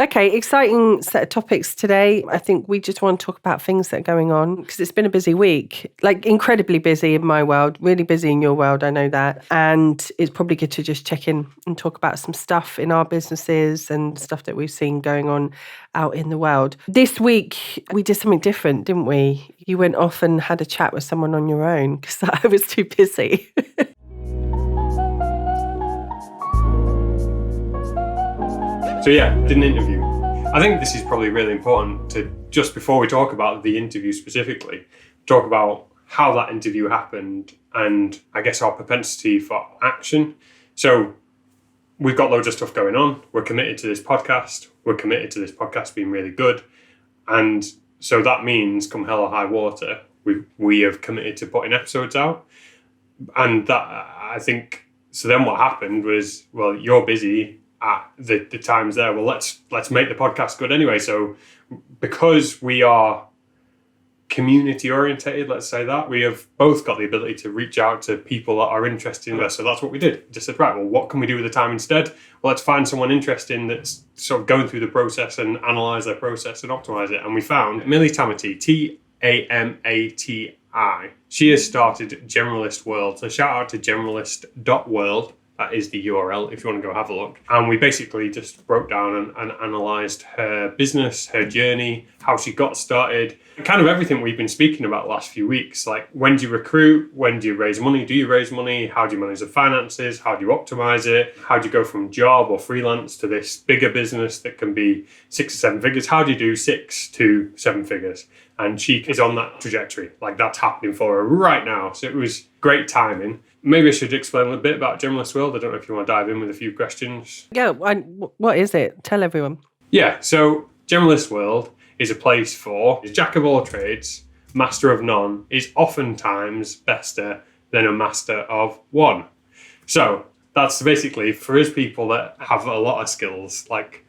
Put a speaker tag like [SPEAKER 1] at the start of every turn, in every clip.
[SPEAKER 1] Okay, exciting set of topics today. I think we just want to talk about things that are going on because it's been a busy week, like incredibly busy in my world, really busy in your world, I know that. And it's probably good to just check in and talk about some stuff in our businesses and stuff that we've seen going on out in the world. This week, we did something different, didn't we? You went off and had a chat with someone on your own because I was too busy.
[SPEAKER 2] So yeah, did an interview. I think this is probably really important to, just before we talk about the interview specifically, talk about how that interview happened and I guess our propensity for action. So we've got loads of stuff going on. We're committed to this podcast. We're committed to this podcast being really good. And so that means come hell or high water, we have committed to putting episodes out. And that, I think, so then what happened was, well, you're busy at the times there. Well, let's make the podcast good anyway. So because we are community orientated, let's say that, we have both got the ability to reach out to people that are interested in us. So that's what we did. Just said, right, well, what can we do with the time instead? Well, let's find someone interesting that's sort of going through the process and analyze their process and optimize it. And we found Millie Tamati, Tamati. She has started Generalist World. So shout out to generalist.world. That is the URL if you want to go have a look. And we basically just broke down and analysed her business, her journey, how she got started, kind of everything we've been speaking about the last few weeks. Like, when do you recruit? When do you raise money? Do you raise money? How do you manage the finances? How do you optimise it? How do you go from job or freelance to this bigger business that can be 6 or 7 figures? How do you do 6 to 7 figures? And she is on that trajectory. Like, that's happening for her right now. So it was great timing. Maybe I should explain a little bit about Generalist World. I don't know if you want to dive in with a few questions.
[SPEAKER 1] Yeah, what is it? Tell everyone.
[SPEAKER 2] Yeah, so Generalist World is a place for jack of all trades, master of none, is oftentimes better than a master of one. So that's basically for us people that have a lot of skills, like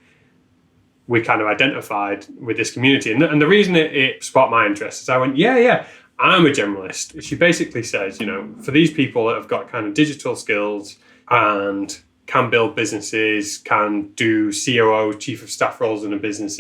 [SPEAKER 2] we kind of identified with this community. And the reason it sparked my interest is I went, yeah, I'm a generalist. She basically says, for these people that have got kind of digital skills and can build businesses, can do COO, chief of staff roles in a business,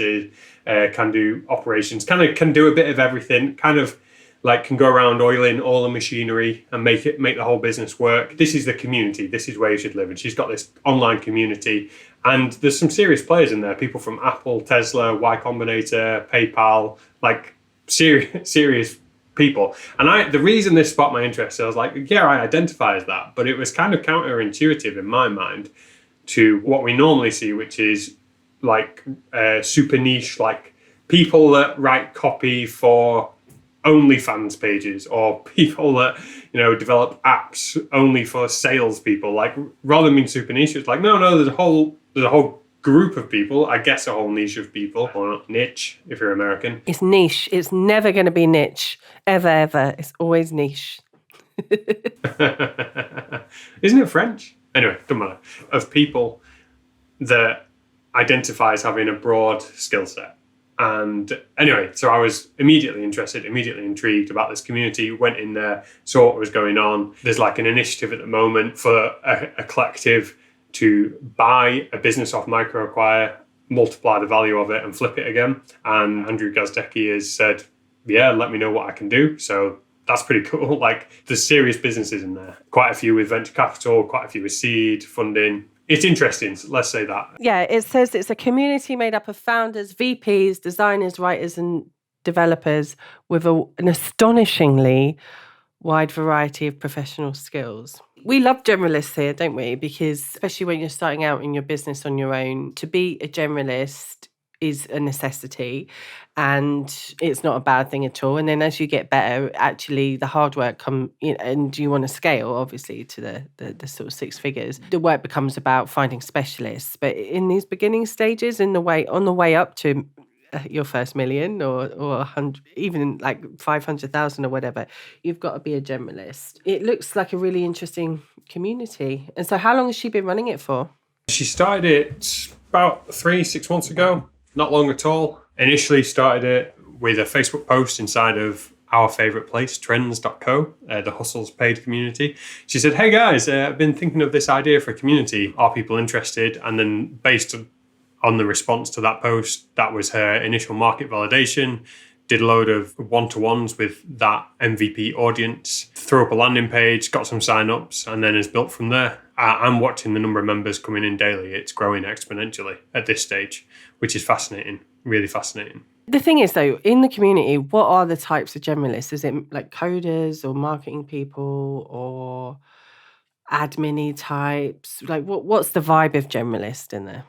[SPEAKER 2] can do operations, can do a bit of everything, kind of like can go around oiling all the machinery and make the whole business work. This is the community. This is where you should live. And she's got this online community. And there's some serious players in there, people from Apple, Tesla, Y Combinator, PayPal, like serious people. And the reason this sparked my interest, I was like, yeah, I identify as that, but it was kind of counterintuitive in my mind to what we normally see, which is like super niche, like people that write copy for OnlyFans pages or people that, develop apps only for salespeople. Like, rather than being super niche, it's like, no, there's a whole group of people, I guess a whole niche of people, or not niche if you're American.
[SPEAKER 1] It's niche. It's never going to be niche. Ever. It's always niche.
[SPEAKER 2] Isn't it French? Anyway, doesn't matter. Of people that identify as having a broad skill set. And anyway, so I was immediately interested, immediately intrigued about this community, went in there, saw what was going on. There's like an initiative at the moment for a collective to buy a business off Microacquire, multiply the value of it and flip it again. And Andrew Gazdecki has said, yeah, let me know what I can do. So that's pretty cool. Like, there's serious businesses in there. Quite a few with venture capital, quite a few with seed funding. It's interesting, let's say that.
[SPEAKER 1] Yeah, it says it's a community made up of founders, VPs, designers, writers and developers with an astonishingly wide variety of professional skills. We love generalists here, don't we? Because especially when you're starting out in your business on your own, to be a generalist is a necessity and it's not a bad thing at all. And then as you get better, actually the hard work and you want to scale obviously to the sort of 6 figures. The work becomes about finding specialists. But in these beginning stages, on the way up to your first million or 100, even like 500,000 or whatever, you've got to be a generalist. It looks like a really interesting community. And so how long has she been running it for?
[SPEAKER 2] She started it about 3-6 months ago, not long at all. Initially started it with a Facebook post inside of our favorite place, trends.co, the Hustle's paid community. She said, hey guys, I've been thinking of this idea for a community. Are people interested? And then based on the response to that post. That was her initial market validation. Did a load of one-to-ones with that MVP audience, threw up a landing page, got some sign-ups, and then has built from there. I'm watching the number of members coming in daily. It's growing exponentially at this stage, which is fascinating, really fascinating.
[SPEAKER 1] The thing is, though, in the community, what are the types of generalists? Is it like coders or marketing people or admin-y types? Like, what's the vibe of generalist in there?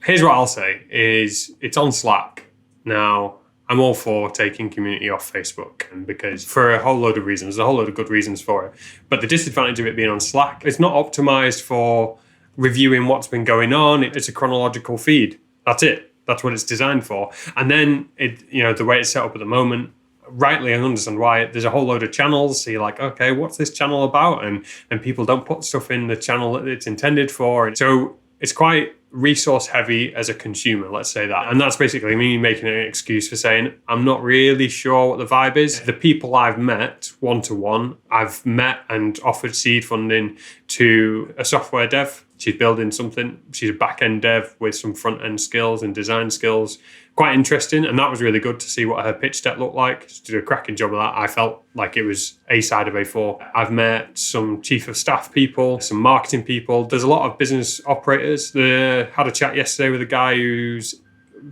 [SPEAKER 2] Here's what I'll say is it's on Slack. Now, I'm all for taking community off Facebook because for a whole load of reasons, a whole load of good reasons for it. But the disadvantage of it being on Slack, it's not optimized for reviewing what's been going on. It's a chronological feed. That's it. That's what it's designed for. And then the way it's set up at the moment, rightly I understand why there's a whole load of channels. So you're like, okay, what's this channel about? And people don't put stuff in the channel that it's intended for. So it's quite resource heavy as a consumer, let's say that. And that's basically me making an excuse for saying, I'm not really sure what the vibe is. The people I've met one-to-one, I've met and offered seed funding to a software dev. She's building something. She's a back-end dev with some front-end skills and design skills. Quite interesting. And that was really good to see what her pitch deck looked like. She did a cracking job of that. I felt like it was A side of A4. I've met some chief of staff people, some marketing people. There's a lot of business operators. I had a chat yesterday with a guy who's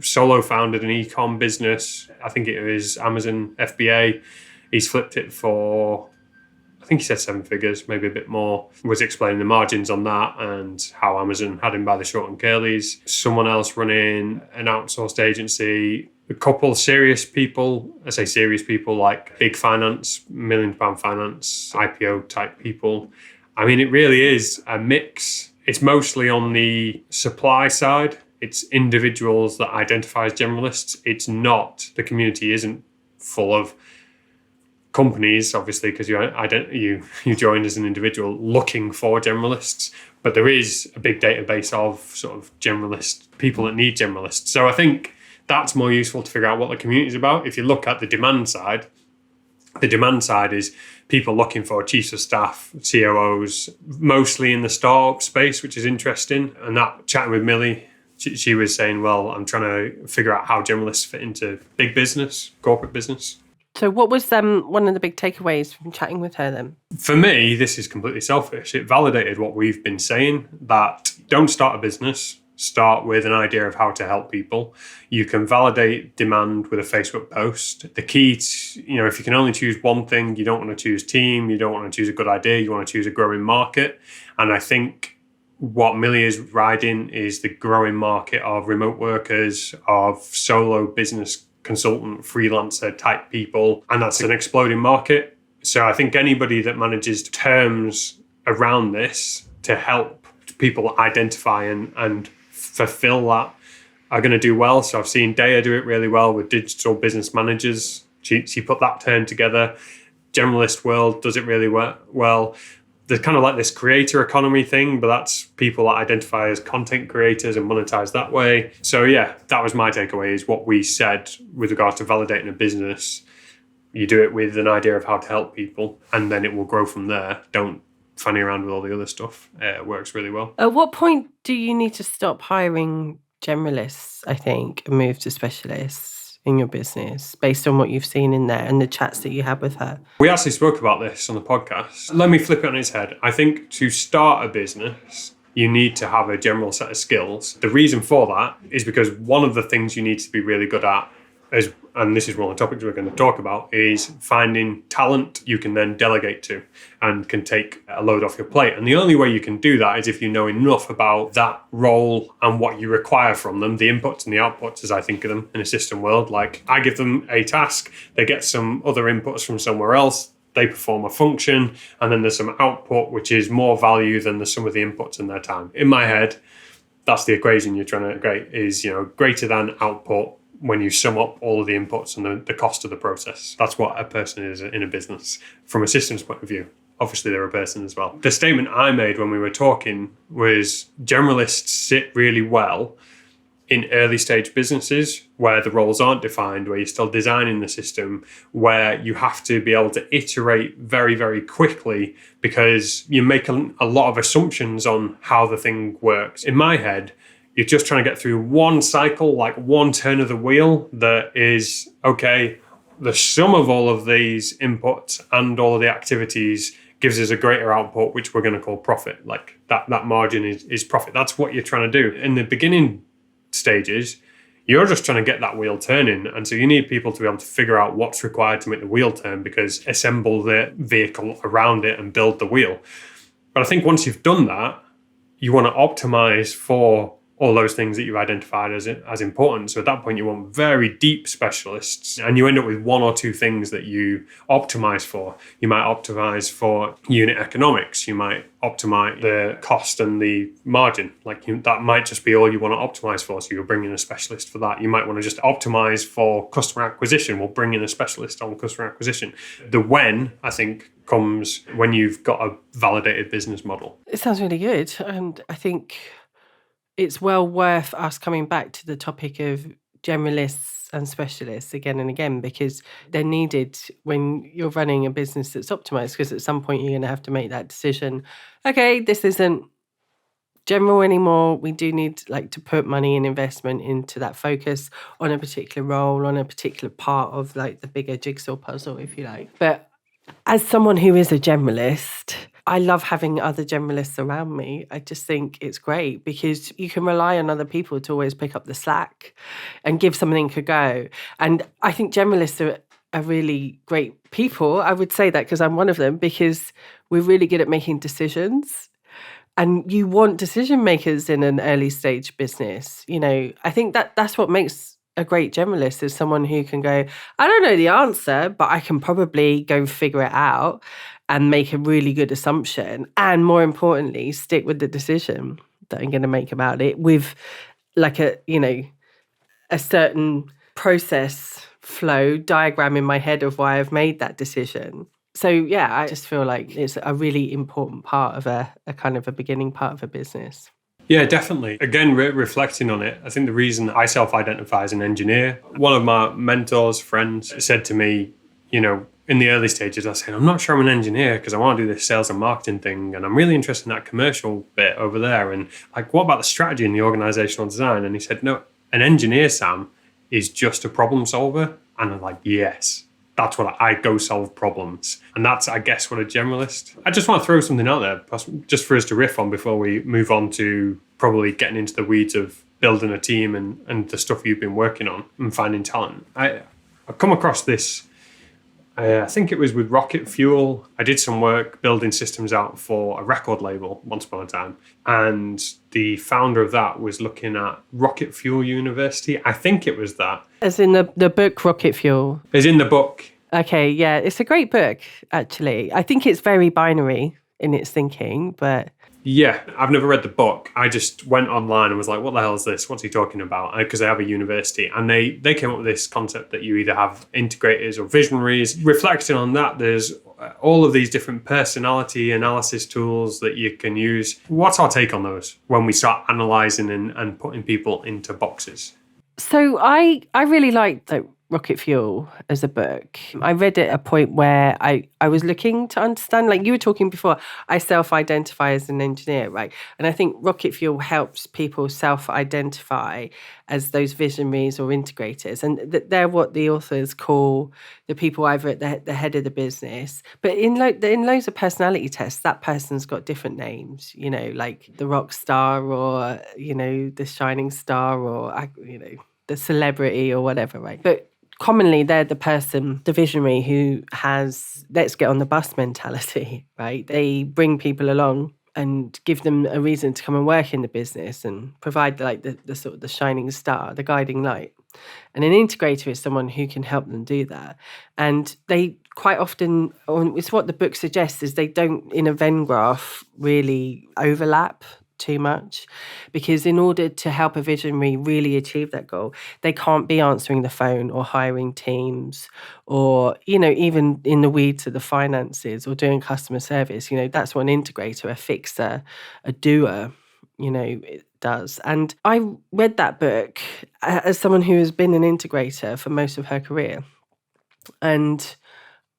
[SPEAKER 2] solo founded an e-com business. I think it was Amazon FBA. He's flipped it for, I think he said 7 figures, maybe a bit more. Was explaining the margins on that and how Amazon had him by the short and curlies. Someone else running an outsourced agency. A couple of serious people, I say serious people like big finance, £1 million finance, IPO type people. I mean, it really is a mix. It's mostly on the supply side. It's individuals that identify as generalists. It's not, the community isn't full of companies, obviously, because you joined as an individual looking for generalists, but there is a big database of sort of generalist people that need generalists. So I think that's more useful to figure out what the community is about. If you look at the demand side is people looking for chiefs of staff, COOs, mostly in the startup space, which is interesting. And that chatting with Millie, she was saying, well, I'm trying to figure out how generalists fit into big business, corporate business.
[SPEAKER 1] So what was one of the big takeaways from chatting with her then?
[SPEAKER 2] For me, this is completely selfish. It validated what we've been saying, that don't start a business, start with an idea of how to help people. You can validate demand with a Facebook post. The key to, if you can only choose one thing, you don't want to choose team, you don't want to choose a good idea, you want to choose a growing market. And I think what Millie is riding is the growing market of remote workers, of solo business consultant, freelancer type people, and that's an exploding market. So I think anybody that manages terms around this to help people identify and fulfill that are going to do well. So I've seen Daya do it really well with digital business managers. She put that term together. Generalist World does it really well. There's kind of like this creator economy thing, but that's people that identify as content creators and monetize that way. So yeah, that was my takeaway, is what we said with regards to validating a business. You do it with an idea of how to help people, and then it will grow from there. Don't fanny around with all the other stuff. It works really well.
[SPEAKER 1] At what point do you need to stop hiring generalists, I think, and move to specialists in your business based on what you've seen in there and the chats that you had with her?
[SPEAKER 2] We actually spoke about this on the podcast. Let me flip it on its head. I think to start a business, you need to have a general set of skills. The reason for that is because one of the things you need to be really good at is, and this is one of the topics we're going to talk about, is finding talent you can then delegate to and can take a load off your plate. And the only way you can do that is if you know enough about that role and what you require from them, the inputs and the outputs, as I think of them in a system world. Like, I give them a task, they get some other inputs from somewhere else, they perform a function, and then there's some output which is more value than the sum of the inputs and their time. In my head, that's the equation you're trying to create, is greater than output when you sum up all of the inputs and the cost of the process. That's what a person is in a business from a systems point of view. Obviously, they're a person as well. The statement I made when we were talking was generalists sit really well in early stage businesses where the roles aren't defined, where you're still designing the system, where you have to be able to iterate very, very quickly because you make a lot of assumptions on how the thing works. In my head, You're just trying to get through one cycle, like one turn of the wheel that is, okay, the sum of all of these inputs and all of the activities gives us a greater output, which we're going to call profit. Like that margin is profit. That's what you're trying to do. In the beginning stages, you're just trying to get that wheel turning. And so you need people to be able to figure out what's required to make the wheel turn, because assemble the vehicle around it and build the wheel. But I think once you've done that, you want to optimize for all those things that you've identified as important. So at that point, you want very deep specialists, and you end up with one or two things that you optimize for. You might optimize for unit economics. You might optimize the cost and the margin. That might just be all you want to optimize for. So you'll bring in a specialist for that. You might want to just optimize for customer acquisition. We'll bring in a specialist on customer acquisition. The when, I think, comes when you've got a validated business model.
[SPEAKER 1] It sounds really good. And I think it's well worth us coming back to the topic of generalists and specialists again and again, because they're needed when you're running a business that's optimized, because at some point you're going to have to make that decision. Okay, this isn't general anymore. We do need to put money and investment into that focus on a particular role, on a particular part of the bigger jigsaw puzzle, if you like. But as someone who is a generalist, I love having other generalists around me. I just think it's great because you can rely on other people to always pick up the slack and give something a go. And I think generalists are really great people. I would say that because I'm one of them, because we're really good at making decisions. And you want decision makers in an early stage business. I think that's what makes a great generalist, is someone who can go, I don't know the answer, but I can probably go figure it out and make a really good assumption. And more importantly, stick with the decision that I'm going to make about it with a certain process flow diagram in my head of why I've made that decision. So yeah, I just feel like it's a really important part of a kind of a beginning part of a business.
[SPEAKER 2] Yeah, definitely. Again, reflecting on it, I think the reason I self-identify as an engineer, one of my mentors, friends, said to me, in the early stages, I said, I'm not sure I'm an engineer because I want to do this sales and marketing thing. And I'm really interested in that commercial bit over there. And what about the strategy and the organizational design? And he said, no, an engineer, Sam, is just a problem solver. And I'm like, yes, that's what I go solve problems. And that's, I guess, what a generalist. I just want to throw something out there just for us to riff on before we move on to probably getting into the weeds of building a team and the stuff you've been working on and finding talent. I've come across this, I think it was with Rocket Fuel. I did some work building systems out for a record label once upon a time. And the founder of that was looking at Rocket Fuel University. I think it was that.
[SPEAKER 1] As in the book Rocket Fuel?
[SPEAKER 2] As in the book.
[SPEAKER 1] Okay, yeah. It's a great book, actually. I think it's very binary in its thinking, but...
[SPEAKER 2] Yeah, I've never read the book. I just went online and was like, what the hell is this? What's he talking about? Because they have a university. And they came up with this concept that you either have integrators or visionaries. Reflecting on that, there's all of these different personality analysis tools that you can use. What's our take on those when we start analysing and putting people into boxes?
[SPEAKER 1] So I really liked Rocket Fuel as a book. I read it at a point where I was looking to understand, like you were talking before, I self-identify as an engineer, right? And I think Rocket Fuel helps people self-identify as those visionaries or integrators. And they're what the authors call the people either at the head of the business. But in loads of personality tests, that person's got different names, like the rock star or, the shining star or, the celebrity or whatever, right? But commonly, they're the person, the visionary, who has let's get on the bus mentality, right? They bring people along and give them a reason to come and work in the business and provide the sort of the shining star, the guiding light. And an integrator is someone who can help them do that. And they quite often, it's what the book suggests, is they don't, in a Venn graph, really overlap too much, because in order to help a visionary really achieve that goal, they can't be answering the phone or hiring teams or, even in the weeds of the finances or doing customer service. That's what an integrator, a fixer, a doer, it does. And I read that book as someone who has been an integrator for most of her career. And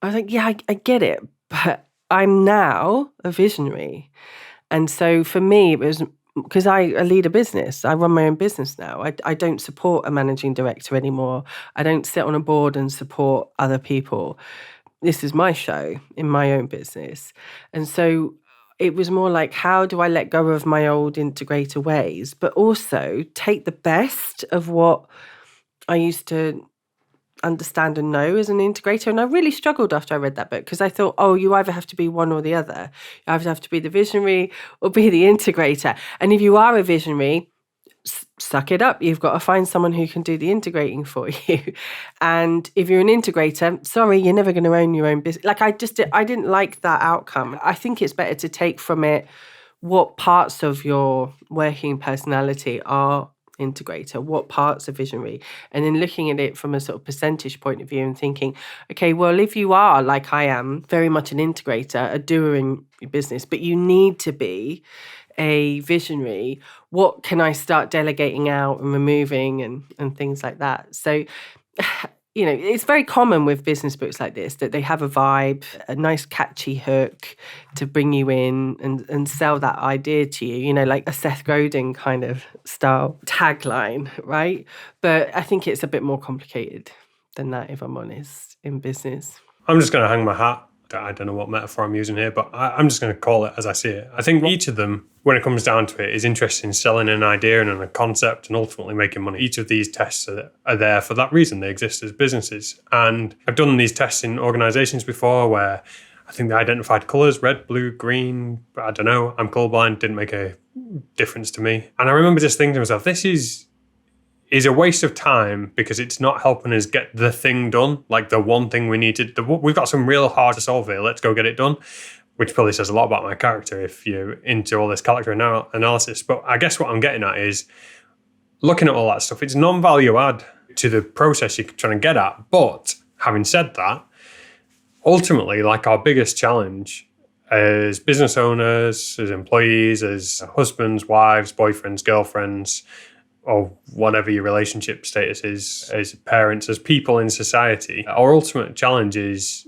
[SPEAKER 1] I was like, yeah, I get it, but I'm now a visionary. And so for me, it was because I lead a business. I run my own business now. I don't support a managing director anymore. I don't sit on a board and support other people. This is my show in my own business. And so it was more like, how do I let go of my old integrator ways, but also take the best of what I used to understand and know as an integrator? And I really struggled after I read that book, because I thought, oh, you either have to be one or the other. You either have to be the visionary or be the integrator. And if you are a visionary, suck it up. You've got to find someone who can do the integrating for you. And if you're an integrator, sorry, you're never going to own your own business. Like, I didn't like that outcome. I think it's better to take from it what parts of your working personality are integrator, what parts are visionary, and then looking at it from a sort of percentage point of view and thinking, okay, well, if you are, like I am, very much an integrator, a doer in your business, but you need to be a visionary, what can I start delegating out and removing and things like that? So, you know, it's very common with business books like this that they have a vibe, a nice catchy hook to bring you in and sell that idea to you, you know, like a Seth Godin kind of style tagline, right? But I think it's a bit more complicated than that, if I'm honest, in business.
[SPEAKER 2] I'm just going to hang my hat. I don't know what metaphor I'm using here, but I'm just going to call it as I see it. I think each of them, when it comes down to it, is interested in selling an idea and a concept and ultimately making money. Each of these tests are there for that reason. They exist as businesses. And I've done these tests in organizations before where I think they identified colors, red, blue, green. I don't know. I'm colorblind, didn't make a difference to me. And I remember just thinking to myself, this is a waste of time because it's not helping us get the thing done, like the one thing we need to. We've got some real hard to solve here. Let's go get it done, which probably says a lot about my character if you're into all this character analysis. But I guess what I'm getting at is looking at all that stuff. It's non-value add to the process you're trying to get at. But having said that, ultimately, like our biggest challenge as business owners, as employees, as husbands, wives, boyfriends, girlfriends, or whatever your relationship status is, as parents, as people in society, our ultimate challenge is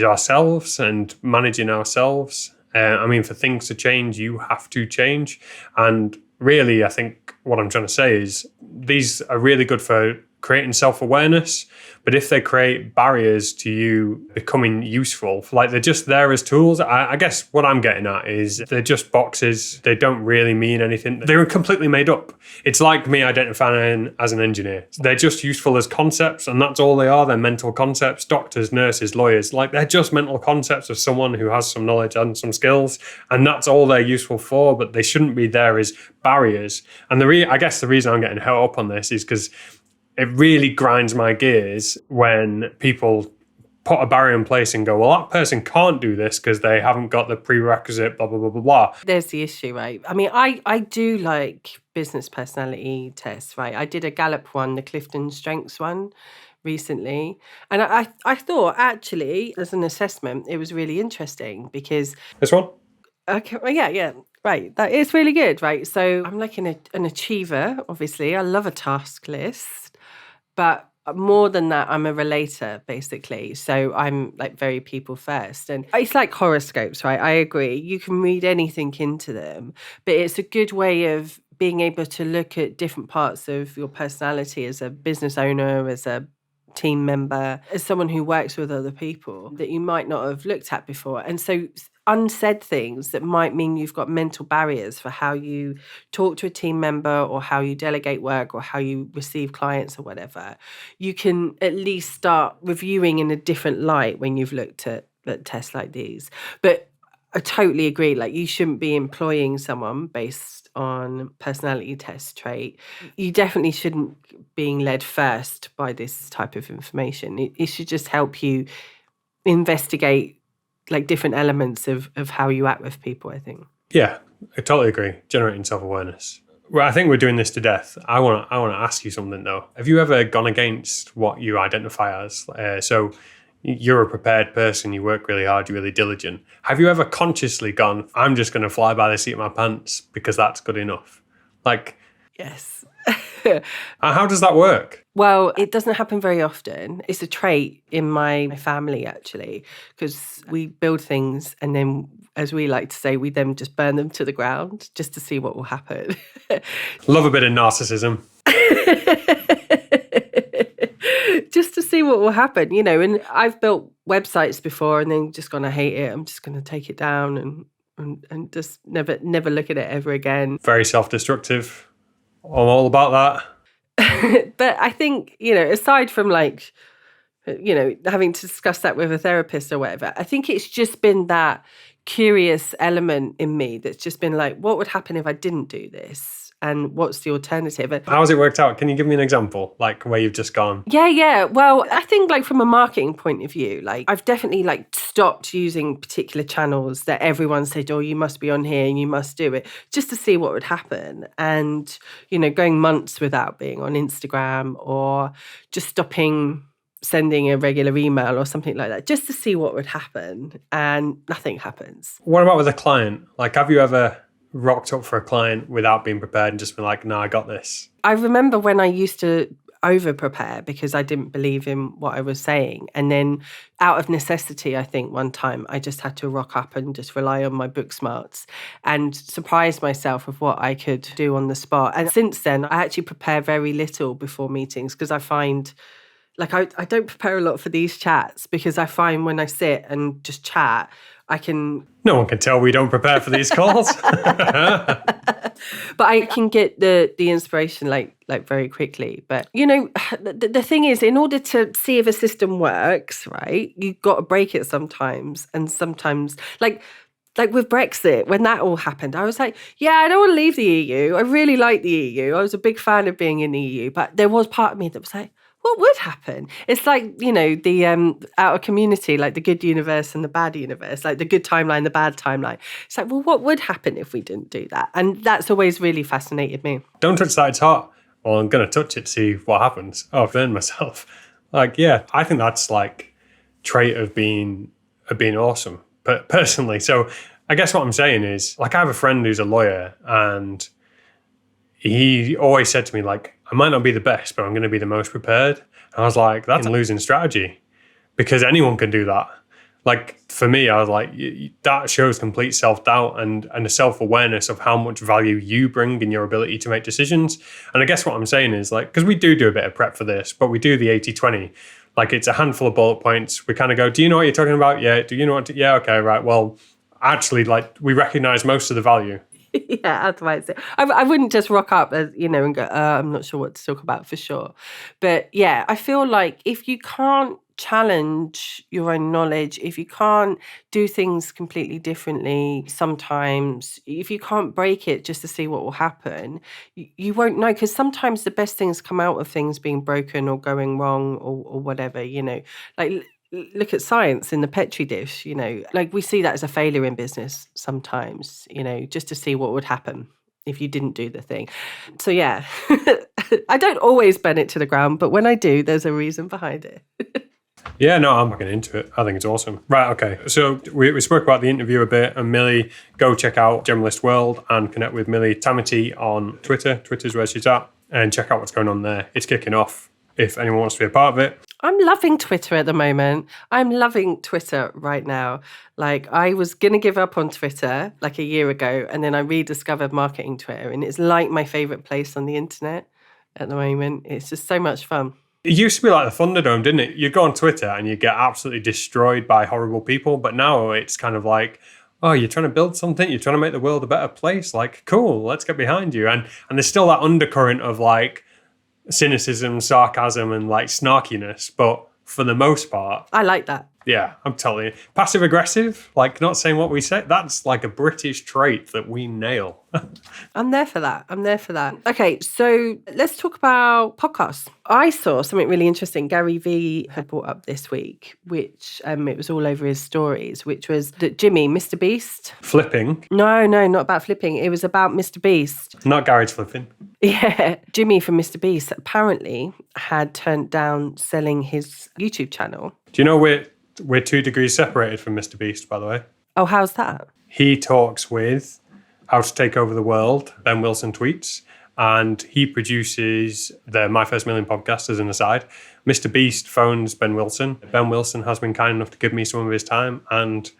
[SPEAKER 2] ourselves and managing ourselves. I mean, for things to change, you have to change. And really, I think what I'm trying to say is these are really good for creating self-awareness, but if they create barriers to you becoming useful, like they're just there as tools, I guess what I'm getting at is they're just boxes. They don't really mean anything. They're completely made up. It's like me identifying as an engineer. They're just useful as concepts, and that's all they are. They're mental concepts. Doctors, nurses, lawyers, like they're just mental concepts of someone who has some knowledge and some skills, and that's all they're useful for, but they shouldn't be there as barriers. And I guess the reason I'm getting held up on this is because it really grinds my gears when people put a barrier in place and go, well, that person can't do this because they haven't got the prerequisite, blah, blah, blah, blah, blah.
[SPEAKER 1] There's the issue, right? I mean, I do like business personality tests, right? I did a Gallup one, the Clifton Strengths one recently. And I thought, actually, as an assessment, it was really interesting because...
[SPEAKER 2] This one?
[SPEAKER 1] Okay, well, yeah. Right, that is really good, right? So I'm like an achiever, obviously. I love a task list. But more than that, I'm a relator, basically. So I'm like very people first. And it's like horoscopes, right? I agree. You can read anything into them, but it's a good way of being able to look at different parts of your personality as a business owner, as a team member, as someone who works with other people that you might not have looked at before. And so unsaid things that might mean you've got mental barriers for how you talk to a team member or how you delegate work or how you receive clients or whatever, you can at least start reviewing in a different light when you've looked at tests like these. But I totally agree. Like, you shouldn't be employing someone based on personality test trait. You definitely shouldn't being led first by this type of information. It should just help you investigate like different elements of how you act with people, I think. Yeah,
[SPEAKER 2] I totally agree. Generating self-awareness. Well, I think we're doing this to death. I want to ask you something though. Have you ever gone against what you identify as? So you're a prepared person, you work really hard, you're really diligent. Have you ever consciously gone, I'm just going to fly by the seat of my pants because that's good enough? Like,
[SPEAKER 1] yes.
[SPEAKER 2] How does that work?
[SPEAKER 1] Well, it doesn't happen very often. It's a trait in my family, actually, because we build things and then as we like to say, we then just burn them to the ground just to see what will happen.
[SPEAKER 2] Love a bit of narcissism.
[SPEAKER 1] Just to see what will happen, and I've built websites before and then just gone, I hate it, I'm just going to take it down and just never look at it ever again.
[SPEAKER 2] Very self-destructive. I'm all about
[SPEAKER 1] that. But I think, aside from having to discuss that with a therapist or whatever, I think it's just been that curious element in me that's just been like, what would happen if I didn't do this? And what's the alternative?
[SPEAKER 2] How's it worked out? Can you give me an example, like where you've just gone?
[SPEAKER 1] Yeah. Well, I think from a marketing point of view, I've definitely stopped using particular channels that everyone said, oh, you must be on here and you must do it, just to see what would happen. And, going months without being on Instagram or just stopping sending a regular email or something like that, just to see what would happen. And nothing happens.
[SPEAKER 2] What about with a client? Have you ever rocked up for a client without being prepared and just been like, no, I got this?
[SPEAKER 1] I remember when I used to over prepare because I didn't believe in what I was saying. And then out of necessity, I think one time I just had to rock up and just rely on my book smarts and surprise myself of what I could do on the spot. And since then, I actually prepare very little before meetings because I find I don't prepare a lot for these chats because I find when I sit and just chat, I can...
[SPEAKER 2] No one can tell we don't prepare for these calls.
[SPEAKER 1] But I can get the inspiration very quickly. But, the thing is, in order to see if a system works, right, you've got to break it sometimes. And sometimes, like with Brexit, when that all happened, I was like, yeah, I don't want to leave the EU. I really like the EU. I was a big fan of being in the EU. But there was part of me that was like, what would happen? It's the outer community, the good universe and the bad universe, the good timeline, the bad timeline. It's well, what would happen if we didn't do that? And that's always really fascinated me.
[SPEAKER 2] Don't touch that, it's hot. Well, I'm going to touch it to see what happens. Oh, I've learned myself. Yeah, I think that's trait of being awesome, but personally. So I guess what I'm saying is, I have a friend who's a lawyer and he always said to me, I might not be the best, but I'm going to be the most prepared. And I was like, that's a losing strategy because anyone can do that. For me, I was like, that shows complete self-doubt and a self-awareness of how much value you bring in your ability to make decisions. And I guess what I'm saying is because we do a bit of prep for this, but we do the 80-20. It's a handful of bullet points. We kind of go, do you know what you're talking about? Yeah. Do you know what? Yeah. Okay. Right. Well, actually, we recognize most of the value.
[SPEAKER 1] Yeah, otherwise I wouldn't just rock up as and go, I'm not sure what to talk about for sure. But yeah, I feel like if you can't challenge your own knowledge, if you can't do things completely differently, sometimes if you can't break it just to see what will happen, you won't know, because sometimes the best things come out of things being broken or going wrong or whatever, look at science in the Petri dish, we see that as a failure in business sometimes, just to see what would happen if you didn't do the thing. So yeah, I don't always burn it to the ground, but when I do, there's a reason behind it.
[SPEAKER 2] Yeah, no, I'm looking into it. I think it's awesome. Right, okay. So we spoke about the interview a bit, and Millie, go check out Generalist World and connect with Millie Tamati on Twitter. Twitter's where she's at, and check out what's going on there. It's kicking off if anyone wants to be a part of it.
[SPEAKER 1] I'm loving Twitter at the moment. I'm loving Twitter right now. I was going to give up on Twitter a year ago, and then I rediscovered marketing Twitter, and it's my favorite place on the internet at the moment. It's just so much fun.
[SPEAKER 2] It used to be like the Thunderdome, didn't it? You go on Twitter and you get absolutely destroyed by horrible people, but now it's kind of oh, you're trying to build something, you're trying to make the world a better place. Cool, let's get behind you. And there's still that undercurrent of cynicism, sarcasm, and snarkiness, but for the most part,
[SPEAKER 1] I like that.
[SPEAKER 2] Yeah, I'm telling you. Passive aggressive, not saying what we say, that's a British trait that we nail.
[SPEAKER 1] I'm there for that. Okay, so let's talk about podcasts. I saw something really interesting Gary Vee had brought up this week, which it was all over his stories, which was that Jimmy, Mr. Beast.
[SPEAKER 2] Flipping?
[SPEAKER 1] No, not about flipping. It was about Mr. Beast.
[SPEAKER 2] Not Gary's flipping.
[SPEAKER 1] Yeah, Jimmy from Mr. Beast apparently had turned down selling his YouTube channel.
[SPEAKER 2] Do you know we're 2 degrees separated from Mr. Beast, by the way?
[SPEAKER 1] Oh, how's that?
[SPEAKER 2] He talks with How to Take Over the World, Ben Wilson tweets, and he produces the My First Million podcast as an aside. Mr. Beast phones Ben Wilson. Ben Wilson has been kind enough to give me some of his time, and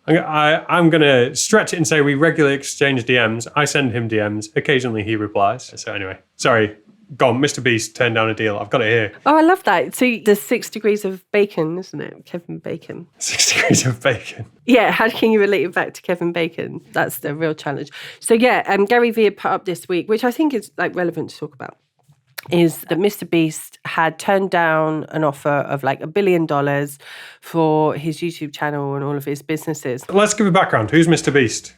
[SPEAKER 2] I'm going to stretch it and say we regularly exchange DMs. I send him DMs. Occasionally he replies. So anyway, sorry. Go on, Mr. Beast turned down a deal. I've got it here.
[SPEAKER 1] Oh, I love that. So there's 6 degrees of bacon, isn't it? Kevin Bacon.
[SPEAKER 2] 6 degrees of bacon.
[SPEAKER 1] Yeah, how can you relate it back to Kevin Bacon? That's the real challenge. So yeah, Gary Vee had put up this week, which I think is like relevant to talk about, is that Mr. Beast had turned down an offer of like $1 billion for his YouTube channel and all of his businesses.
[SPEAKER 2] Let's give a background. Who's Mr. Beast?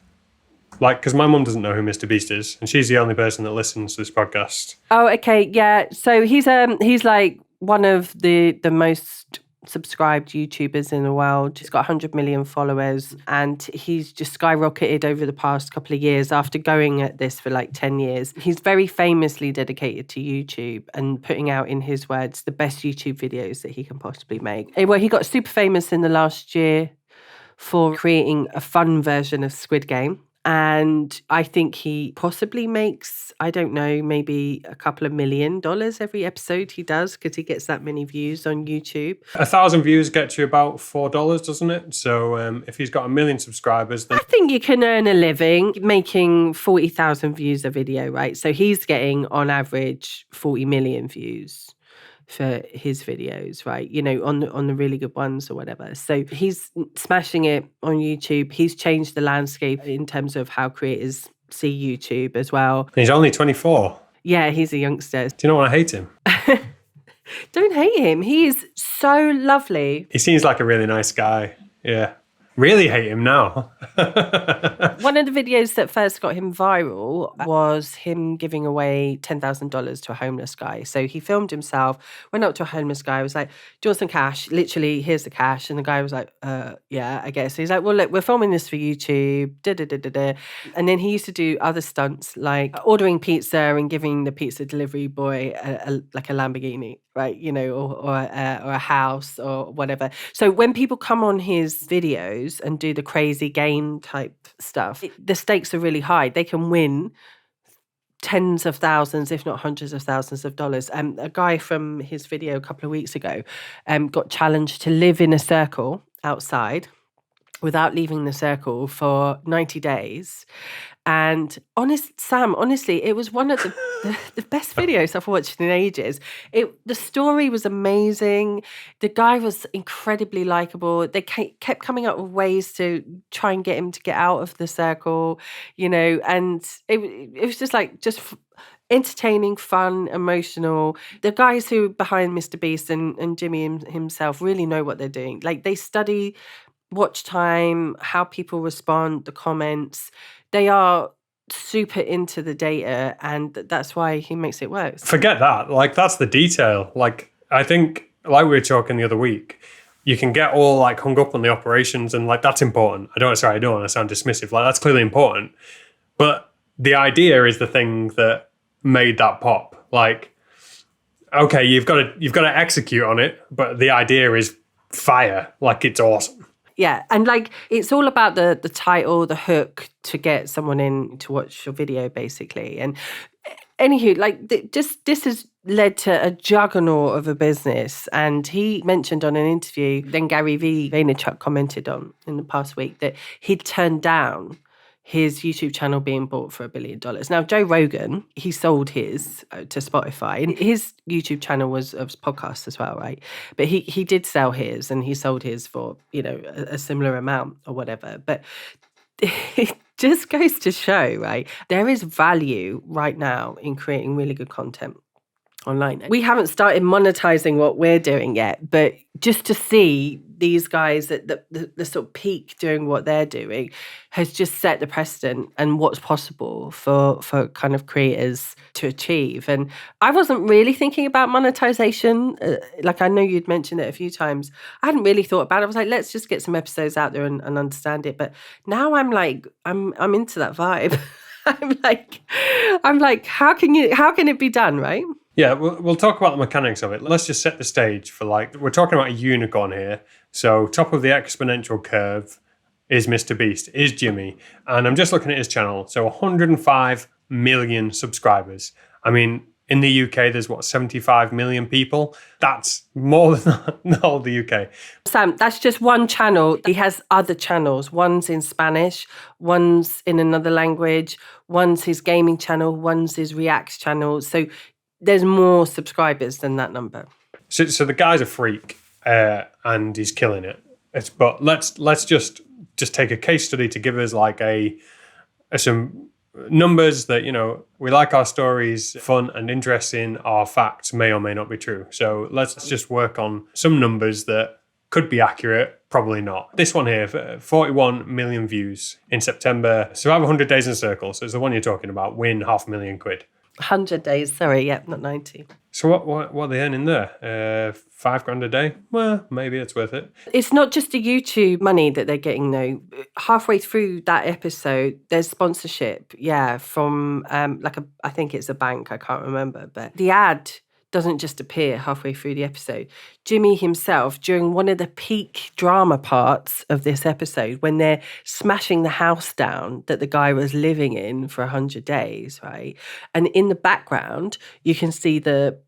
[SPEAKER 2] Like, because my mum doesn't know who Mr. Beast is, and she's the only person that listens to this podcast.
[SPEAKER 1] Oh, okay, yeah. So he's like one of the most subscribed YouTubers in the world. He's got 100 million followers, and he's just skyrocketed over the past couple of years after going at this for like 10 years. He's very famously dedicated to YouTube and putting out, in his words, the best YouTube videos that he can possibly make. Well, he got super famous in the last year for creating a fun version of Squid Game. And I think he possibly makes, I don't know, maybe a couple of $1 million every episode he does, because he gets that many views on YouTube.
[SPEAKER 2] 1,000 views gets you about $4, doesn't it? So if he's got 1 million subscribers, then
[SPEAKER 1] I think you can earn a living making 40,000 views a video, right? So he's getting on average 40 million views for his videos, right? You know, on the really good ones or whatever. So he's smashing it on YouTube. He's changed the landscape in terms of how creators see YouTube as well.
[SPEAKER 2] He's only 24.
[SPEAKER 1] Yeah, he's a youngster.
[SPEAKER 2] Do you know what I hate him?
[SPEAKER 1] Don't hate him. He is so lovely.
[SPEAKER 2] He seems like a really nice guy. Yeah. Really hate him now.
[SPEAKER 1] One of the videos that first got him viral was him giving away $10,000 to a homeless guy. So he filmed himself, went up to a homeless guy, was like, do you want some cash? Literally, here's the cash. And the guy was like, yeah, I guess. So he's like, well, look, we're filming this for YouTube. And then he used to do other stunts like ordering pizza and giving the pizza delivery boy like a Lamborghini, right? You know, or a house or whatever. So when people come on his videos and do the crazy game type stuff, the stakes are really high. They can win tens of thousands, if not hundreds of thousands of dollars. A guy from his video a couple of weeks ago got challenged to live in a circle outside without leaving the circle for 90 days. And honestly, it was one of the best videos I've watched in ages. The story was amazing. The guy was incredibly likable. They kept coming up with ways to try and get him to get out of the circle, you know, and it was just entertaining, fun, emotional. The guys who are behind Mr. Beast and Jimmy himself really know what they're doing. Like, they study watch time, how people respond, the comments. They are super into the data, and that's why he makes it work.
[SPEAKER 2] Forget that. Like, that's the detail. Like, I think, like we were talking the other week, you can get all like hung up on the operations, and like, that's important. I don't want to sound dismissive. Like, that's clearly important. But the idea is the thing that made that pop. Like, okay, you've got to execute on it, but the idea is fire. Like, it's awesome.
[SPEAKER 1] Yeah, and like, it's all about the title, the hook to get someone in to watch your video, basically. And anywho, like, this has led to a juggernaut of a business. And he mentioned on an interview, then Gary Vaynerchuk commented on in the past week, that he'd turned down his YouTube channel being bought for $1 billion. Now, Joe Rogan, he sold his to Spotify. And his YouTube channel was podcast as well, right? But he did sell his, and he sold his for, you know, a similar amount or whatever. But it just goes to show, right? There is value right now in creating really good content online. We haven't started monetizing what we're doing yet, but just to see these guys at the sort of peak doing what they're doing has just set the precedent and what's possible for kind of creators to achieve. And I wasn't really thinking about monetization. Like, I know you'd mentioned it a few times. I hadn't really thought about it. I was like, let's just get some episodes out there and understand it. But now I'm like, I'm into that vibe. I'm like, how can it be done, right?
[SPEAKER 2] Yeah, we'll talk about the mechanics of it. Let's just set the stage for, like, we're talking about a unicorn here. So top of the exponential curve is Mr. Beast, is Jimmy. And I'm just looking at his channel. So 105 million subscribers. I mean, In the UK, there's 75 million people. That's more than the whole the UK.
[SPEAKER 1] Sam, that's just one channel. He has other channels. One's in Spanish, one's in another language, one's his gaming channel, one's his Reacts channel. So there's more subscribers than that number.
[SPEAKER 2] So the guy's a freak, and he's killing it. But let's just take a case study to give us like some numbers that, we like our stories fun and interesting. Our facts may or may not be true. So let's just work on some numbers that could be accurate, probably not. This one here, 41 million views in September. Survive 100 days in a circle. So it's the one you're talking about. Win £500,000.
[SPEAKER 1] 100 days, sorry, yeah, not 90.
[SPEAKER 2] So what are they earning there? $5,000 a day? Well, maybe it's worth it.
[SPEAKER 1] It's not just the YouTube money that they're getting though. Halfway through that episode, there's sponsorship, from I think it's a bank, I can't remember, but the ad doesn't just appear halfway through the episode. Jimmy himself, during one of the peak drama parts of this episode, when they're smashing the house down that the guy was living in for 100 days, right? And in the background, you can see the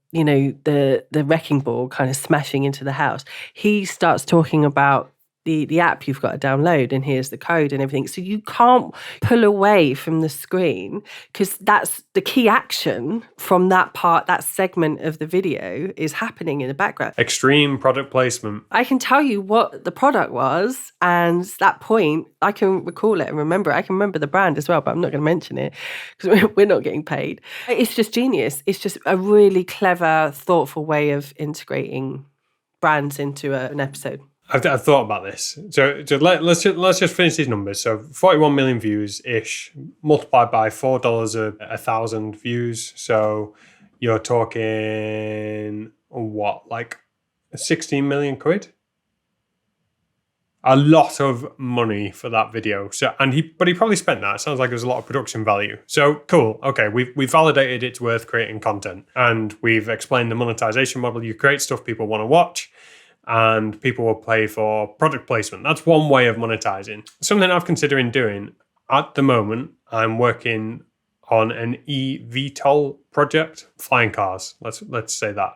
[SPEAKER 1] wrecking ball kind of smashing into the house. He starts talking about the app you've got to download, and here's the code and everything. So you can't pull away from the screen, because that's the key action from that part, that segment of the video is happening in the background.
[SPEAKER 2] Extreme product placement.
[SPEAKER 1] I can tell you what the product was, and that point, I can recall it and remember it. I can remember the brand as well, but I'm not going to mention it because we're not getting paid. It's just genius. It's just a really clever, thoughtful way of integrating brands into an episode.
[SPEAKER 2] I've thought about this. So let's just finish these numbers. So 41 million views ish, multiplied by $4 a thousand views. So you're talking like 16 million quid? A lot of money for that video. So but he probably spent that. It sounds like there's a lot of production value. So cool. Okay, we've validated it's worth creating content, and we've explained the monetization model. You create stuff people want to watch, and people will pay for product placement. That's one way of monetizing. Something I've considering doing at the moment, I'm working on an eVTOL project, flying cars, let's say that.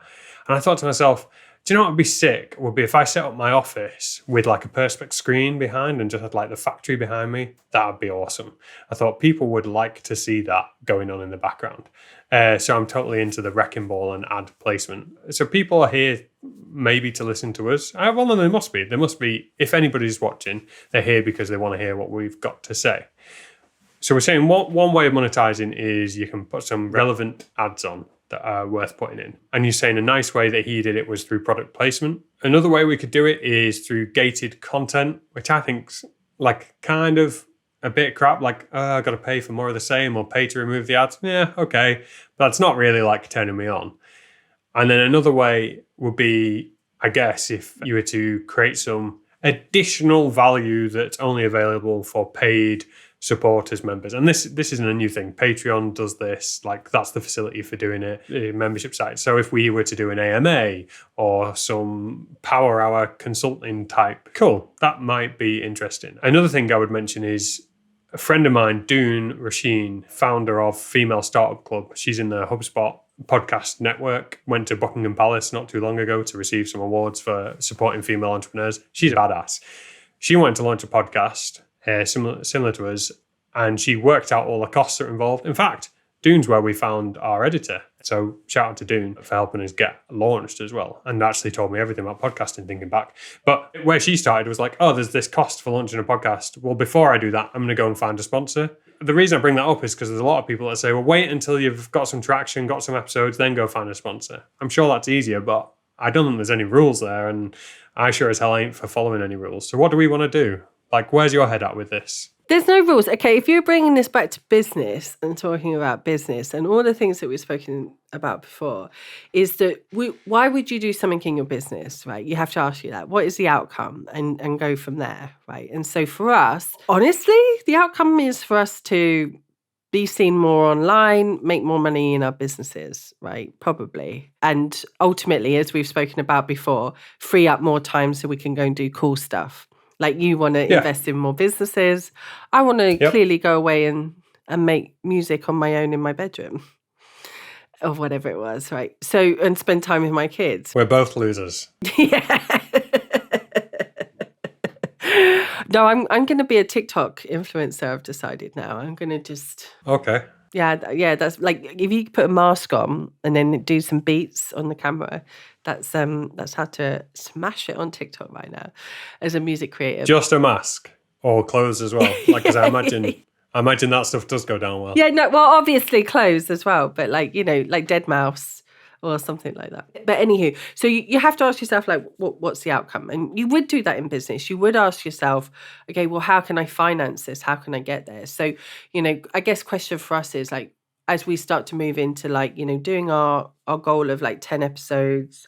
[SPEAKER 2] And I thought to myself, do you know what would be sick? Would be if I set up my office with like a perspex screen behind and just had like the factory behind me. That would be awesome. I thought people would like to see that going on in the background. So I'm totally into the wrecking ball and ad placement. So people are here maybe to listen to us. Well, no, there must be. There must be. If anybody's watching, they're here because they want to hear what we've got to say. So we're saying one way of monetizing is you can put some relevant ads on that are worth putting in. And you're saying a nice way that he did it was through product placement. Another way we could do it is through gated content, which I think's like kind of a bit crap, like, I've got to pay for more of the same or pay to remove the ads. Yeah, okay. But that's not really like turning me on. And then another way would be, I guess, if you were to create some additional value that's only available for paid supporters, members. And this isn't a new thing. Patreon does this, like that's the facility for doing it, the membership site. So if we were to do an AMA or some power hour consulting type, cool, that might be interesting. Another thing I would mention is a friend of mine, Doon Rasheen, founder of Female Startup Club. She's in the HubSpot podcast network, went to Buckingham Palace not too long ago to receive some awards for supporting female entrepreneurs. She's a badass. She wanted to launch a podcast similar to us, and she worked out all the costs that are involved. In fact, Doon's where we found our editor. So shout out to Doon for helping us get launched as well, and actually told me everything about podcasting thinking back. But where she started was like, oh, there's this cost for launching a podcast. Well, before I do that, I'm going to go and find a sponsor. The reason I bring that up is because there's a lot of people that say, well, wait until you've got some traction, got some episodes, then go find a sponsor. I'm sure that's easier, but I don't think there's any rules there, and I sure as hell ain't for following any rules. So what do we want to do? Like, where's your head at with this?
[SPEAKER 1] There's no rules. Okay, if you're bringing this back to business and talking about business and all the things that we've spoken about before, is that why would you do something in your business, right? You have to ask you that. What is the outcome? And go from there, right? And so for us, honestly, the outcome is for us to be seen more online, make more money in our businesses, right? Probably. And ultimately, as we've spoken about before, free up more time so we can go and do cool stuff. Like you want to invest in more businesses. I want to clearly go away and make music on my own in my bedroom. or whatever it was, right? So, and spend time with my kids.
[SPEAKER 2] We're both losers.
[SPEAKER 1] Yeah. No, I'm going to be a TikTok influencer. I've decided now. I'm going to just
[SPEAKER 2] Okay.
[SPEAKER 1] yeah. That's like if you put a mask on and then do some beats on the camera. That's how to smash it on TikTok right now, as a music creator.
[SPEAKER 2] Just a mask or clothes as well. Like, because I imagine that stuff does go down well.
[SPEAKER 1] Yeah, no, well, obviously clothes as well, but like, you know, like dead mouse or something like that. But anywho, so you have to ask yourself, like, what's the outcome? And you would do that in business. You would ask yourself, okay, well, how can I finance this? How can I get there? So, you know, I guess question for us is like, as we start to move into like, you know, doing our goal of like 10 episodes,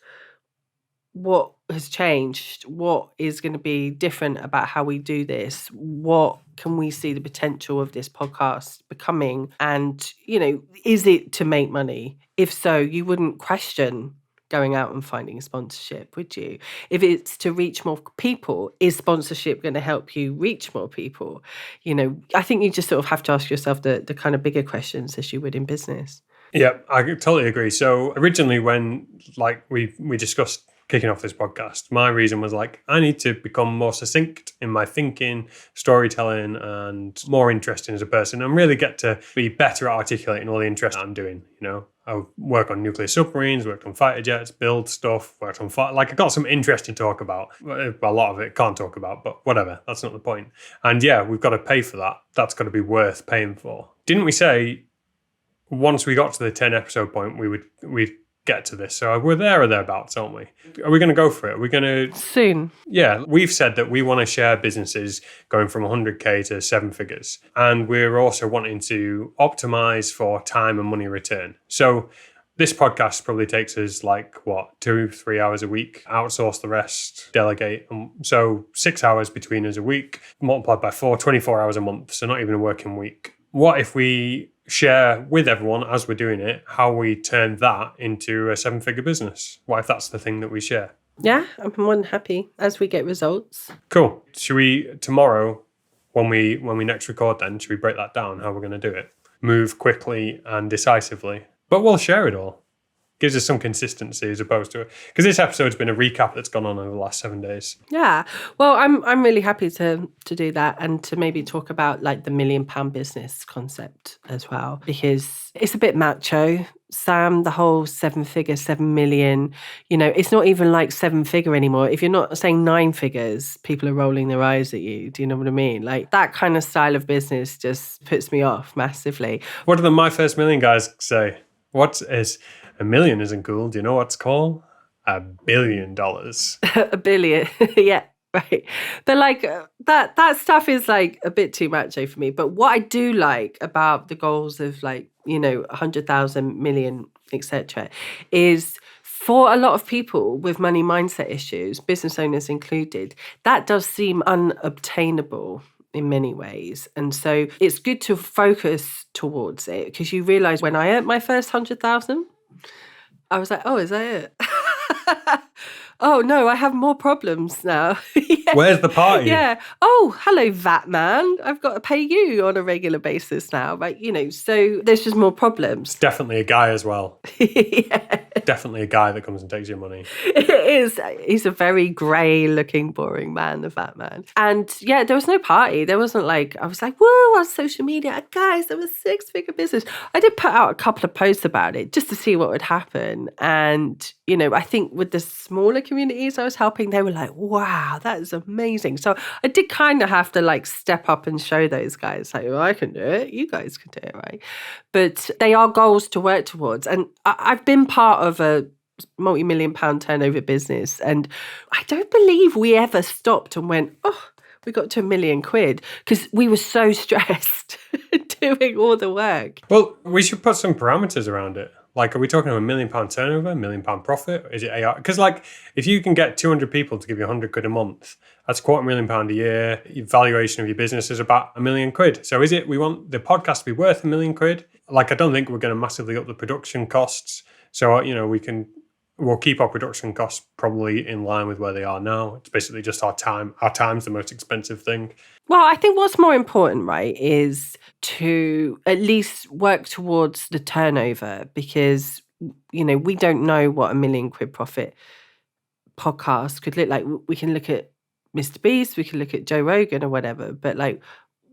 [SPEAKER 1] what has changed? What is going to be different about how we do this? What can we see the potential of this podcast becoming? And, you know, is it to make money? If so, you wouldn't question going out and finding a sponsorship, would you? If it's to reach more people, is sponsorship going to help you reach more people? You know, I think you just sort of have to ask yourself the kind of bigger questions as you would in business.
[SPEAKER 2] Yeah, I totally agree. So originally when like we discussed kicking off this podcast, my reason was like, I need to become more succinct in my thinking, storytelling, and more interesting as a person, and really get to be better at articulating all the interest I'm doing. You know, I work on nuclear submarines, worked on fighter jets, build stuff, worked on like I got some interesting to talk about. A lot of it can't talk about, but whatever, that's not the point. And yeah, we've got to pay for that. That's got to be worth paying for. Didn't we say once we got to the 10 episode point, we'd get to this? So we're there or thereabouts, aren't we? Are we going to go for it? Are we going to...
[SPEAKER 1] Soon.
[SPEAKER 2] Yeah, we've said that we want to share businesses going from 100K to 7 figures. And we're also wanting to optimize for time and money return. So this podcast probably takes us like, 2-3 hours a week, outsource the rest, delegate. So 6 hours between us a week, multiplied by 4, 24 hours a month. So not even a working week. What if we share with everyone as we're doing it how we turn that into a 7-figure business? What if that's the thing that we share?
[SPEAKER 1] Yeah, I'm more than happy as we get results.
[SPEAKER 2] Cool. Should we tomorrow, when we next record, then should we break that down, how we're going to do it? Move quickly and decisively, but we'll share it all. Gives us some consistency as opposed to, because this episode's been a recap that's gone on over the last 7 days.
[SPEAKER 1] Yeah, well, I'm really happy to do that, and to maybe talk about like the £1 million business concept as well, because it's a bit macho, Sam. The whole 7-figure, 7 million. You know, it's not even like 7-figure anymore. If you're not saying 9 figures, people are rolling their eyes at you. Do you know what I mean? Like that kind of style of business just puts me off massively.
[SPEAKER 2] What do the My First Million guys say? What is... $1 million isn't cool. Do you know what it's called? $1 billion.
[SPEAKER 1] $1 billion. Yeah, right. But like that stuff is like a bit too macho for me. But what I do like about the goals of like, you know, 100,000, million, etc., is for a lot of people with money mindset issues, business owners included, that does seem unobtainable in many ways. And so it's good to focus towards it, because you realize when I earned my first 100,000, I was like, oh, is that it? Oh, no, I have more problems now. Yeah.
[SPEAKER 2] Where's the party?
[SPEAKER 1] Yeah. Oh, hello, VAT man. I've got to pay you on a regular basis now, right? You know, so there's just more problems.
[SPEAKER 2] It's definitely a guy as well.
[SPEAKER 1] Yeah.
[SPEAKER 2] Definitely a guy that comes and takes your money.
[SPEAKER 1] It is. He's a very grey looking, boring man, the VAT man. And yeah, there was no party. There wasn't like, I was like, woo, on social media, guys, there was 6-figure business. I did put out a couple of posts about it just to see what would happen. And, you know, I think with the smaller communities I was helping, they were like, wow, that is amazing. So I did kind of have to like step up and show those guys like, well, I can do it, you guys can do it, right? But they are goals to work towards. And I've been part of a multi-million-pound turnover business, and I don't believe we ever stopped and went, oh, we got to £1 million, because we were so stressed doing all the work.
[SPEAKER 2] Well, we should put some parameters around it. Like, are we talking about £1 million turnover, £1 million profit? Is it AR? Because, like, if you can get 200 people to give you £100 a month, that's £250,000 a year. Your valuation of your business is about £1 million. So, is it we want the podcast to be worth £1 million? Like, I don't think we're going to massively up the production costs. So, you know, we can We'll keep our production costs probably in line with where they are now. It's basically just our time. Our time's the most expensive thing.
[SPEAKER 1] Well, I think what's more important, right, is to at least work towards the turnover, because, we don't know what £1 million profit podcast could look like. We can look at Mr. Beast, we can look at Joe Rogan or whatever, but like,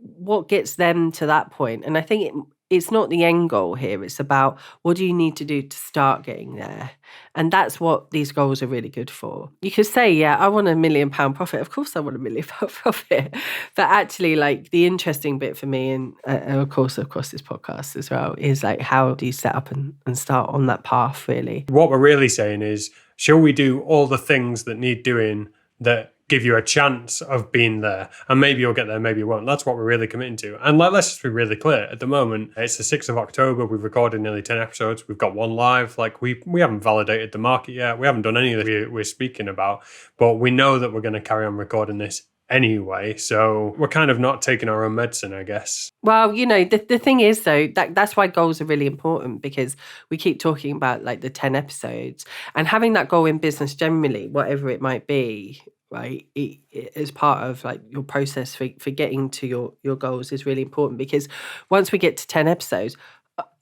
[SPEAKER 1] what gets them to that point? And I think it's not the end goal here. It's about, what do you need to do to start getting there? And that's what these goals are really good for. You could say, yeah, I want £1 million profit. Of course I want £1 million profit. But actually, like, the interesting bit for me, and of course across this podcast as well, is like, how do you set up and start on that path, really?
[SPEAKER 2] What we're really saying is, shall we do all the things that need doing that give you a chance of being there? And maybe you'll get there, maybe you won't. That's what we're really committing to. And let's just be really clear. At the moment, it's the 6th of October. We've recorded nearly 10 episodes. We've got one live. Like, we haven't validated the market yet. We haven't done any of the we're speaking about. But we know that we're going to carry on recording this anyway. So we're kind of not taking our own medicine, I guess.
[SPEAKER 1] Well, the thing is, though, that's why goals are really important, because we keep talking about like the 10 episodes, and having that goal in business generally, whatever it might be, right, it is part of like your process for getting to your goals is really important, because once we get to 10 episodes,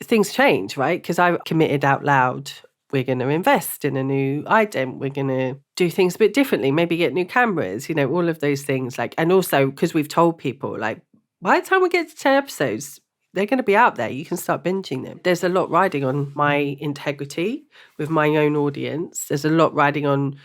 [SPEAKER 1] things change, right? Because I've committed out loud, we're going to invest in a new ident, we're going to do things a bit differently, maybe get new cameras, all of those things. Like, and also because we've told people, like, by the time we get to 10 episodes, they're going to be out there. You can start binging them. There's a lot riding on my integrity with my own audience. There's a lot riding on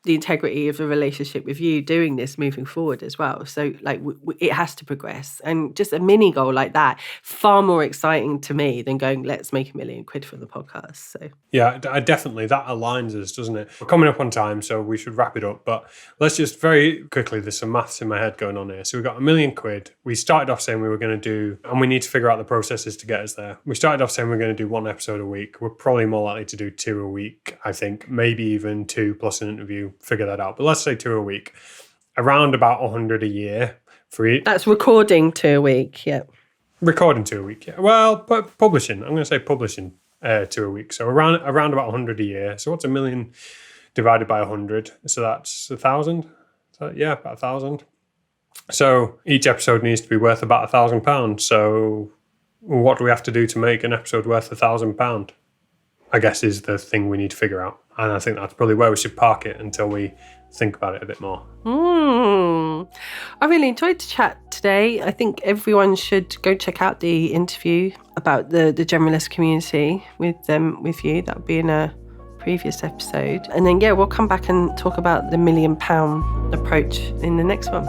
[SPEAKER 1] the integrity of the relationship with you doing this moving forward as well. So like, it has to progress. And just a mini goal like that, far more exciting to me than going, let's make £1 million for the podcast. So
[SPEAKER 2] yeah, definitely that aligns us, doesn't it? We're coming up on time, so we should wrap it up. But let's just very quickly, there's some maths in my head going on here. So we've got £1 million. We started off saying we were going to do, and we need to figure out the processes to get us there. We started off saying we're going to do 1 episode a week. We're probably more likely to do 2 a week, I think, maybe even 2 plus an interview. Figure that out, but let's say 2 a week, around about 100 a year for each.
[SPEAKER 1] That's recording 2 a week. Yeah,
[SPEAKER 2] recording 2 a week. Yeah, well, but publishing, I'm going to say publishing 2 a week, so around about 100 a year. So what's $1 million divided by 100? So that's 1,000. So yeah, about 1,000. So each episode needs to be worth about £1,000. So what do we have to do to make an episode worth £1,000? I guess is the thing we need to figure out. And I think that's probably where we should park it until we think about it a bit more.
[SPEAKER 1] I really enjoyed the chat today. I think everyone should go check out the interview about the generalist community with you. That would be in a previous episode. And then, yeah, we'll come back and talk about the £1 million approach in the next one.